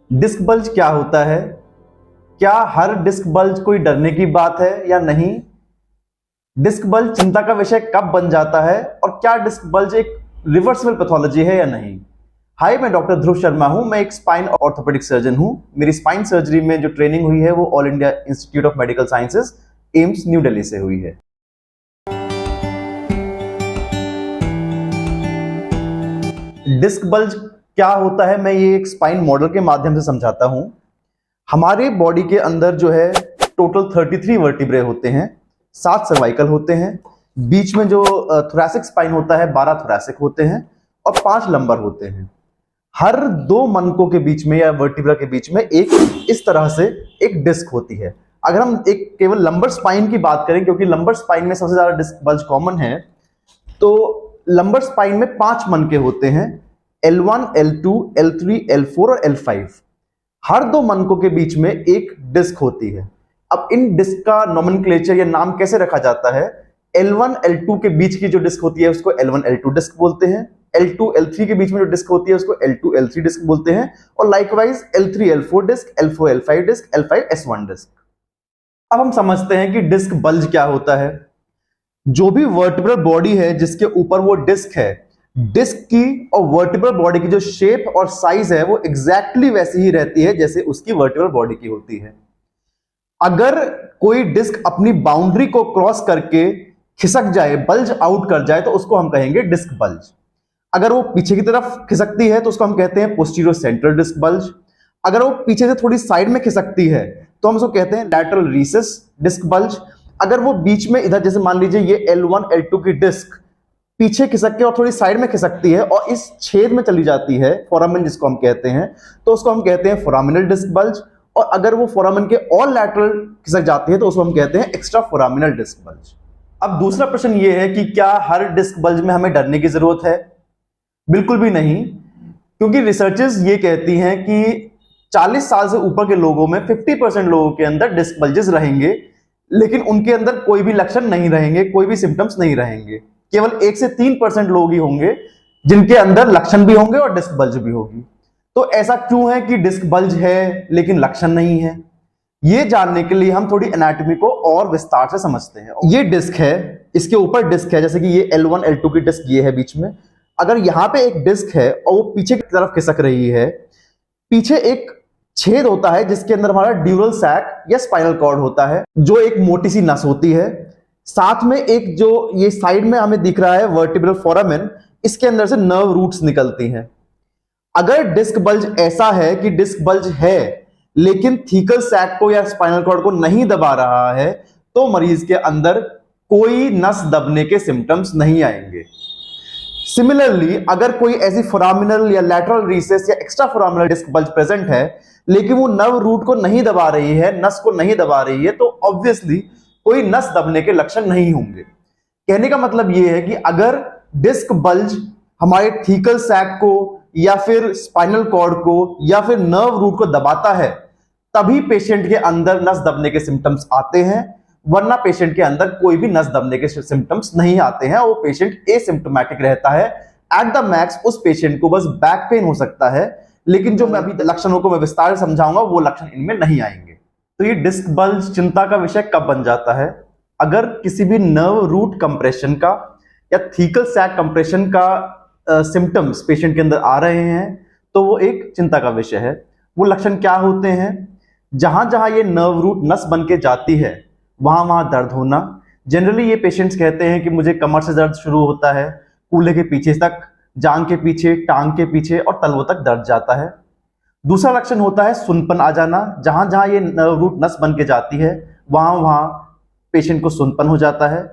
Disc bulge क्या होता है? क्या हर डिस्क बल्ज कोई डरने की बात है या नहीं? डिस्क बल्ज चिंता का विषय कब बन जाता है और क्या डिस्क बल्ज एक रिवर्सिबल पैथोलॉजी है या नहीं? हाय, मैं डॉक्टर ध्रुव शर्मा हूं। मैं एक स्पाइन ऑर्थोपेडिक सर्जन हूं। मेरी स्पाइन सर्जरी में जो ट्रेनिंग हुई है वो all India institute of medical sciences AIIMS new Delhi से हुई है। डिस्क बल्ज क्या होता है, मैं ये एक स्पाइन मॉडल के माध्यम से समझाता हूं। हमारे बॉडी के अंदर जो है टोटल 33 वर्टिब्रे होते हैं, 7 सर्वाइकल होते हैं, बीच में जो थोरैसिक स्पाइन होता है 12 थोरैसिक होते हैं और 5 लंबर होते हैं। हर 2 मनकों के बीच में या वर्टिब्रा के बीच में एक इस तरह से एक डिस्क होती है। अगर हम एक केवल लंबर स्पाइन की बात करें, क्योंकि लंबर स्पाइन में सबसे ज्यादा डिस्क बल्ज कॉमन है, तो लंबर स्पाइन में 5 मनके होते हैं, L1, L2, L3, L4 और L5। हर 2 मनकों के बीच में एक डिस्क होती है। अब इन डिस्क का नोमेनक्लेचर या नाम कैसे रखा जाता है? L1, L2 के बीच की जो डिस्क होती है उसको L1, L2 डिस्क बोलते हैं। L2, L3 के बीच में जो डिस्क होती है उसको L2, L3 डिस्क बोलते हैं। और likewise L3, L4 disc, L4, L5 disc, L5, S1 disc. अब हम समझते हैं कि डिस्क बल्ज क्या होता है। जो भी वर्टिब्रल बॉडी है जिसके ऊपर वो डिस्क है, डिस्क की और वर्टिब्रल बॉडी की जो शेप और साइज है वो एग्जैक्टली वैसी ही रहती है जैसे उसकी वर्टिब्रल बॉडी की होती है। अगर कोई डिस्क अपनी बाउंड्री को क्रॉस करके खिसक जाए, बल्ज आउट कर जाए, तो उसको हम कहेंगे डिस्क बल्ज। अगर वो पीछे की तरफ खिसकती है तो उसको हम कहते हैं पोस्टीरियर सेंट्रल डिस्क बल्ज। अगर वो पीछे से थोड़ी साइड में खिसकती है तो हम उसको कहते हैं लैटरल रीसेस डिस्क बल्ज। अगर वो बीच में इधर, जैसे मान लीजिए ये L1, L2 की डिस्क पीछे खिसक के और थोड़ी साइड में खिसकती है और इस छेद में चली जाती है, फोरामेन जिसको हम कहते हैं, तो उसको हम कहते हैं फोरामिनल डिस्क बल्ज। और अगर वो फोरामेन के और लैटरल खिसक जाती है तो उसको हम कहते हैं एक्स्ट्रा फोरामिनल डिस्क बल्ज। अब दूसरा प्रश्न ये है कि क्या हर डिस्क बल्ज में हमें डरने की जरूरत है? बिल्कुल भी नहीं, क्योंकि रिसर्चेस ये कहती हैं कि 40 साल से ऊपर के लोगों में 50% लोगों के अंदर डिस्क बल्जेस रहेंगे, लेकिन उनके अंदर कोई भी लक्षण नहीं रहेंगे, कोई भी सिम्टम्स नहीं रहेंगे। केवल 1 से 3% लोग ही होंगे जिनके अंदर लक्षण भी होंगे और डिस्क बल्ज भी होगी। तो ऐसा क्यों है कि डिस्क बल्ज है लेकिन लक्षण नहीं है? ये जानने के लिए हम थोड़ी एनाटॉमी को और विस्तार से समझते हैं। ये डिस्क है, इसके ऊपर डिस्क है, जैसे कि ये L1, L2 की डिस्क ये है बीच में। अगर यहां पे एक डिस्क है और वो पीछे की तरफ खिसक रही है, पीछे एक छेद होता है जिसके अंदर हमारा ड्यूरल सैक या स्पाइनल कॉर्ड होता है, जो एक मोटी सी नस होती है। साथ में एक जो ये साइड में हमें दिख रहा है वर्टिब्रल फोरामेन, इसके अंदर से नर्व रूट्स निकलती हैं। अगर डिस्क बल्ज ऐसा है कि डिस्क बल्ज है लेकिन थीकल सैक को या स्पाइनल कॉर्ड को नहीं दबा रहा है, तो मरीज के अंदर कोई नस दबने के सिम्टम्स नहीं आएंगे। सिमिलरली, अगर कोई ऐसी फोरामिनल या लैटरल रीसेस या extra foraminal disc bulge present है लेकिन वो नर्व रूट को नहीं दबा रही है, नस को नहीं दबा रही है, तो ऑब्वियसली कोई नस दबने के लक्षण नहीं होंगे। कहने का मतलब यह है कि अगर डिस्क बल्ज हमारे थीकल सैक को या फिर स्पाइनल कॉर्ड को या फिर नर्व रूट को दबाता है, तभी पेशेंट के अंदर नस दबने के सिम्टम्स आते हैं, वरना पेशेंट के अंदर कोई भी नस दबने के सिम्टम्स नहीं आते हैं। वो पेशेंट एसिम्प्टोमेटिक रहता है। एट द मैक्स उस पेशेंट को बस बैक पेन हो सकता है, लेकिन जो मैं अभी लक्षणों को मैं विस्तार से समझाऊंगा वो लक्षण इनमें नहीं आएंगे। तो ये डिस्क बल्ज चिंता का विषय कब बन जाता है? अगर किसी भी नर्व रूट कंप्रेशन का या थीकल सैक कंप्रेशन का सिम्टम्स पेशेंट के अंदर आ रहे हैं तो वो एक चिंता का विषय है। वो लक्षण क्या होते हैं? जहां जहां ये नर्व रूट नस बन के जाती है वहां वहां दर्द होना। जनरली ये पेशेंट्स कहते हैं कि मुझे कमर से दर्द शुरू होता है, कूल्हे के पीछे तक, जांग के पीछे, टांग के पीछे और तलवों तक दर्द जाता है। दूसरा लक्षण होता है सुनपन आ जाना। जहां जहां ये नर्व रूट नस बन के जाती है वहां वहां पेशेंट को सुनपन हो जाता है।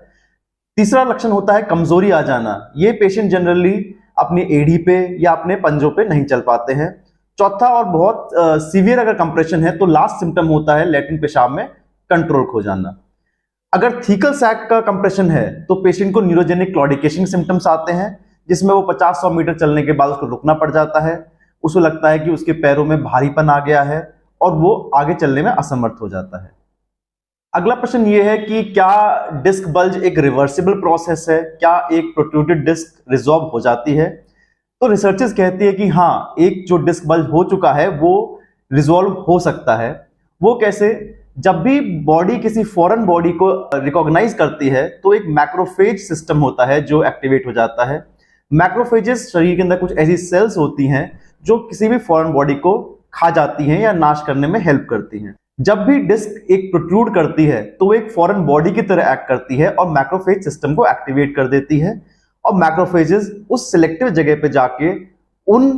तीसरा लक्षण होता है कमजोरी आ जाना। ये पेशेंट जनरली अपनी एड़ी पे या अपने पंजों पे नहीं चल पाते हैं। चौथा और बहुत सीवियर अगर कंप्रेशन है तो लास्ट सिम्टम होता है लैट्रिन पेशाब में कंट्रोल खो जाना। अगर थीकल सैक का कंप्रेशन है तो पेशेंट को न्यूरोजेनिक क्लॉडिकेशन सिम्टम्स आते हैं, जिसमें वो 50-100 मीटर चलने के बाद उसको रुकना पड़ जाता है। उसको लगता है कि उसके पैरों में भारीपन आ गया है और वो आगे चलने में असमर्थ हो जाता है। अगला प्रश्न ये है कि क्या डिस्क बल्ज एक रिवर्सिबल प्रोसेस है? क्या एक प्रोट्रूडेड डिस्क रिजॉल्व हो जाती है? तो रिसर्चेस कहती है कि हाँ, एक जो डिस्क बल्ज हो चुका है वो रिजॉल्व हो सकता है। वो कैसे? जब भी बॉडी किसी फॉरेन बॉडी को रिकॉग्नाइज करती है तो एक मैक्रोफेज सिस्टम होता है जो एक्टिवेट हो जाता है। मैक्रोफेजेस शरीर के अंदर कुछ ऐसी सेल्स होती हैं जो किसी भी फॉरेन बॉडी को खा जाती हैं या नाश करने में हेल्प करती हैं। जब भी डिस्क एक प्रोट्रूड करती है तो वो एक फॉरेन बॉडी की तरह एक्ट करती है और मैक्रोफेज सिस्टम को एक्टिवेट कर देती है, और मैक्रोफेजेस उस सिलेक्टिव जगह पे जाके उन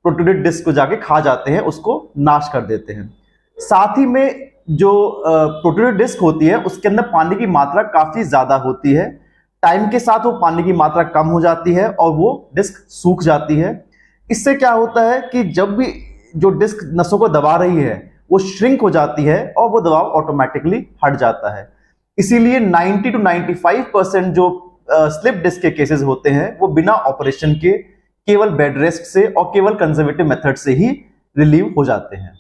प्रोट्रूडेड डिस्क को जाके खा जाते हैं, उसको नाश कर देते हैं। साथ ही में जो प्रोट्रूडेड डिस्क होती है उसके अंदर पानी की मात्रा काफी ज्यादा होती है। टाइम के साथ वो पानी की मात्रा कम हो जाती है और वो डिस्क सूख जाती है। इससे क्या होता है कि जब भी जो डिस्क नसों को दबा रही है वो श्रिंक हो जाती है और वो दबाव ऑटोमेटिकली हट जाता है। इसीलिए 90 to 95% जो स्लिप डिस्क के केसेस होते हैं वो बिना ऑपरेशन के केवल बेड रेस्ट से और केवल कंजर्वेटिव मेथड से ही रिलीव हो जाते हैं।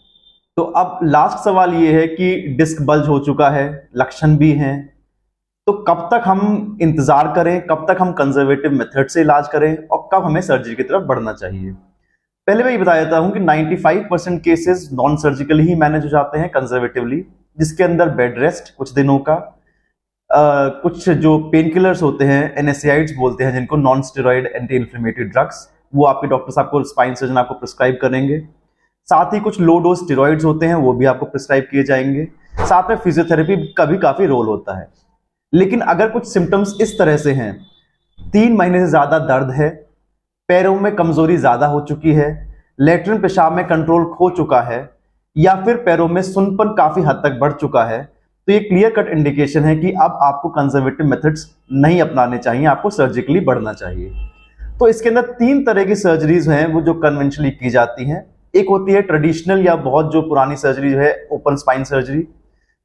तो अब लास्ट सवाल ये है कि डिस्क बल्ज हो चुका है, लक्षण भी हैं, तो कब तक हम इंतजार करें, कब तक हम कंजर्वेटिव मेथड से इलाज करें और कब हमें सर्जरी की तरफ बढ़ना चाहिए? पहले मैं ये बता देता हूं कि 95% केसेस नॉन सर्जिकली ही मैनेज हो जाते हैं कंजर्वेटिवली, जिसके अंदर बेड रेस्ट कुछ दिनों का, कुछ जो पेन किलर्स होते हैं एनएसएआइड्स बोलते हैं जिनको, non steroid anti inflammatory drugs, वो आपके डॉक्टर साहब को, स्पाइन सर्जन आपको प्रिस्क्राइब करेंगे। साथ ही कुछ लो डोज स्टेरॉइड्स होते हैं वो भी आपको प्रिस्क्राइब किए जाएंगे। साथ में फिजियोथेरेपी का भी काफी रोल होता है। लेकिन अगर कुछ सिम्टम्स इस तरह से हैं, 3 महीने से ज्यादा दर्द है, पैरों में कमजोरी ज्यादा हो चुकी है, लैट्रिन पेशाब में कंट्रोल खो चुका है, या फिर पैरों में सुन्नपन काफी हद तक बढ़ चुका है, तो ये क्लियर कट इंडिकेशन है कि अब आपको कंजर्वेटिव मेथड्स नहीं अपनाने चाहिए, आपको सर्जिकली बढ़ना चाहिए। तो इसके अंदर 3 तरह की सर्जरीज हैं वो जो कन्वेंशनली की जाती हैं। एक होती है ट्रेडिशनल या बहुत जो पुरानी सर्जरी जो है ओपन स्पाइन सर्जरी,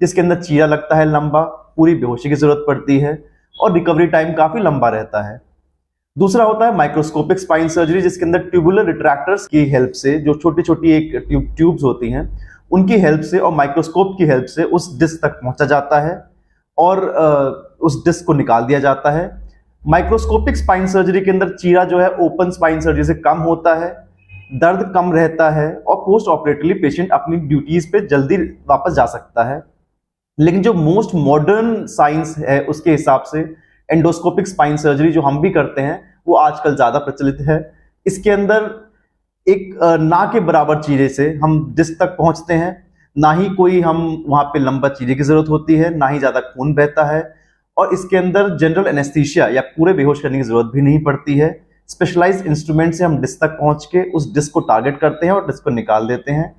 जिसके अंदर चीरा लगता है लंबा, पूरी बेहोशी की जरूरत पड़ती है और रिकवरी टाइम काफी लंबा रहता है। दूसरा होता है माइक्रोस्कोपिक स्पाइन सर्जरी, जिसके अंदर ट्यूबुलर रिट्रैक्टर्स की हेल्प से, जो छोटी छोटी एक ट्यूब्स होती हैं उनकी हेल्प से और माइक्रोस्कोप की हेल्प से उस डिस्क तक पहुंचा जाता है और उस डिस्क को निकाल दिया जाता है। माइक्रोस्कोपिक स्पाइन सर्जरी के अंदर चीरा जो है ओपन स्पाइन सर्जरी से कम होता है, दर्द कम रहता है और पोस्ट ऑपरेटिवली पेशेंट अपनी ड्यूटीज पे जल्दी वापस जा सकता है। लेकिन जो मोस्ट मॉडर्न साइंस है उसके हिसाब से एंडोस्कोपिक स्पाइन सर्जरी जो हम भी करते हैं वो आजकल ज्यादा प्रचलित है। इसके अंदर एक ना के बराबर चीरे से हम डिस्क तक पहुंचते हैं, ना ही कोई हम वहां पे लंबा चीरे की जरूरत होती है, ना ही ज्यादा खून बहता है, और इसके अंदर जनरल एनेस्थीसिया या पूरे बेहोश करने की जरूरत भी नहीं पड़ती है। स्पेशलाइज्ड इंस्ट्रूमेंट से हम डिस्क तक पहुंच के उस डिस्क को टारगेट करते हैं और डिस्क को निकाल देते हैं।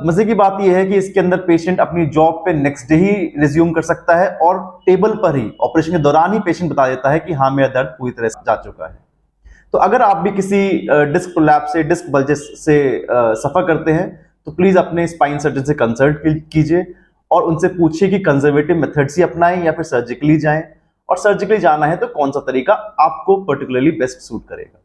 मजे की बात यह है कि इसके अंदर पेशेंट अपनी जॉब पे नेक्स्ट डे ही रिज्यूम कर सकता है और टेबल पर ही ऑपरेशन के दौरान ही पेशेंट बता देता है कि हाँ मेरा दर्द पूरी तरह से जा चुका है। तो अगर आप भी किसी डिस्क प्रोलैप्स से, डिस्क बल्जेस से सफर करते हैं तो प्लीज अपने स्पाइन सर्जन से कंसल्ट कीजिए और उनसे पूछिए कि कंजर्वेटिव मेथड्स ही अपनाएं या फिर सर्जिकली जाएं, और सर्जिकली जाना है तो कौन सा तरीका आपको पर्टिकुलरली बेस्ट सूट करेगा।